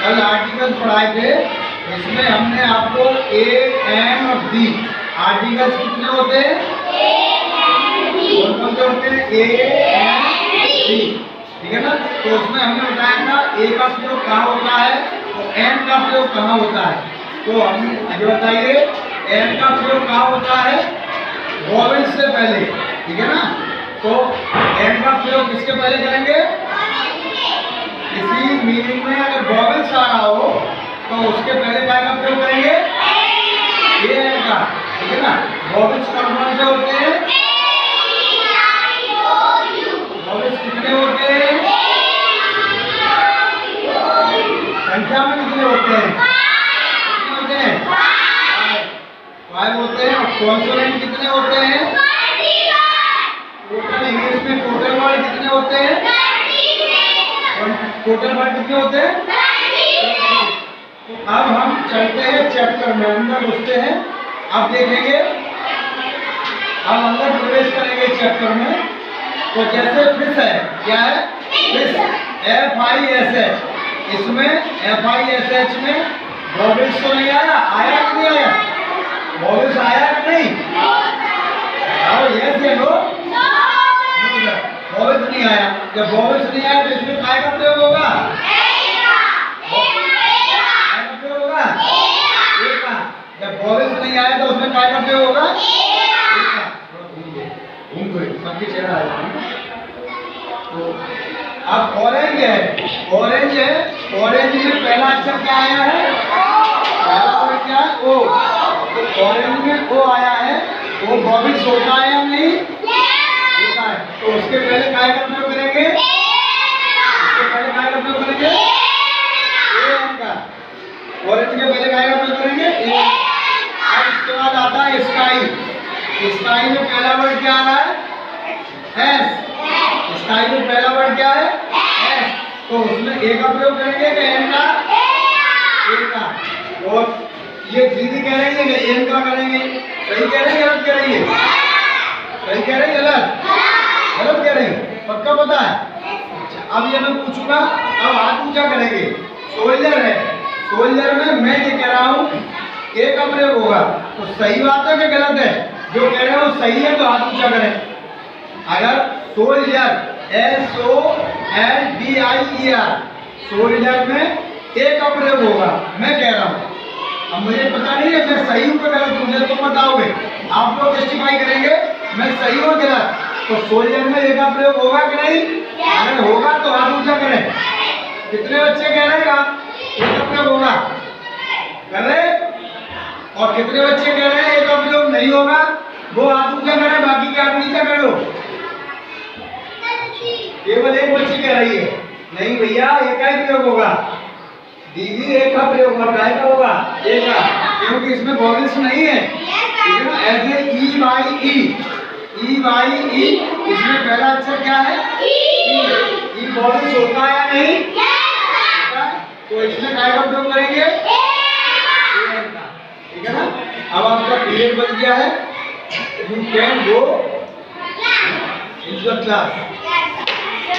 कल आर्टिकल पढ़ाए थे, इसमें हमने आपको ए एन और डी आर्टिकल्स कितने होते हैं, कौन से होते हैं, ए एन डी, ठीक है ना। तो उसमें हमने बताया था ए का प्रयोग कहाँ होता है और एन का प्रयोग कहाँ होता है। तो हम आगे बताइए, एन का प्रयोग कहाँ होता है, वॉवेल से पहले, ठीक है ना। तो एन का प्रयोग किसके पहले करेंगे, किसी मीनिंग में अगर वॉवेल्स आ रहा हो तो उसके पहले क्या का प्रयोग करेंगे, ए एन का, ठीक है ना। वॉवेल्स कौन से होते हैं, वॉवेल्स कितने होते हैं, संख्या में कितने होते हैं, कितने होते हैं, 5 होते हैं। और कॉन्सोनेंट कितने होते हैं, टोटल इंग्लिश में टोटल वर्ड कितने होते हैं, टोटल वर्ड कितने होते हैं। तो अब हम चलते हैं चैप्टर में, अंदर घुसते हैं। अब देखेंगे, अब अंदर प्रवेश करेंगे चैप्टर में। तो जैसे फिश है, क्या है, फिश, FISH, इसमें FISH में वॉवेल्स तो नहीं आया, आया कि नहीं आया, वॉवेल्स आया कि नहीं, और ये से लो वॉवेल्स नहीं आया। जब वॉवेल्स नहीं आया तो इसमें काय का प्रयोग होगा, जब वॉवेल्स नहीं आया तो उसमें काय का प्रयोग होगा, सबके चेहरा है। तो अब ऑरेंज है, ऑरेंज है, ऑरेंज में पहला अक्षर क्या आया है, पहला अक्षर क्या है, ओ। तो ऑरेंज में ओ आया है, वो वॉवेल्स होता है या नहीं, होता है। तो उसके पहले काय का प्रयोग करेंगे, उसके पहले काय का प्रयोग करेंगे, ए एन का। ऑरेंज के पहले काय का प्रयोग करेंगे, ए। अब इसके बाद आता है स्काई, स्काई में पहला वर्ड क्या आ रहा है, एस, स्काई में पहला वर्ड क्या है, एस। तो उसमें ए का प्रयोग करेंगे कि एन का, ए का। और ये दीदी कह रही है एन का करेंगे, सही कह रहे हैं गलत कह रही है, सही कह रही है गलत, गलत कह रही है, पक्का पता है। अच्छा, अब ये मैं पूछूंगा, अब हाथ ऊंचा करेंगे। सोल्जर है, सोल्जर में मैं ये कह रहा हूँ ए का प्रयोग होगा, तो सही बात है कि गलत है, जो कह रहे हैं वो सही है तो हाथ ऊंचा करें। अगर सोल्जर, SOLDIER, सोल्जर में ए का प्रयोग होगा, मैं कह रहा हूँ। अब मुझे पता नहीं है मैं सही हूँ कि गलत हूँ, मुझे तो बताओगे, आप लोग जस्टिफाई करेंगे मैं सही हूँ गलत। तो सोल्जर में ए का प्रयोग होगा कि नहीं, अगर होगा तो हाथ ऊंचा करें। कितने बच्चे कह रहे हैं ए का प्रयोग होगा, कर रहे, और कितने बच्चे कह रहे हैं ए का प्रयोग नहीं होगा, वो हाथ ऊंचा करें, बाकी के हाथ नीचा कर लो। केवल एक बच्ची कह रही है नहीं भैया ए का ही प्रयोग होगा, दीदी ए का प्रयोग होगा, काय का होगा, ए का, क्योंकि इसमें वॉवेल्स नहीं है, ठीक है ना। ऐसे E-Y-E, इसमें पहला अक्षर क्या है, ई, वॉवेल्स होता है या नहीं, तो इसमें काय का प्रयोग करेंगे, ठीक है ना। अब आपका पीरियड बन गया है, you can go in the class.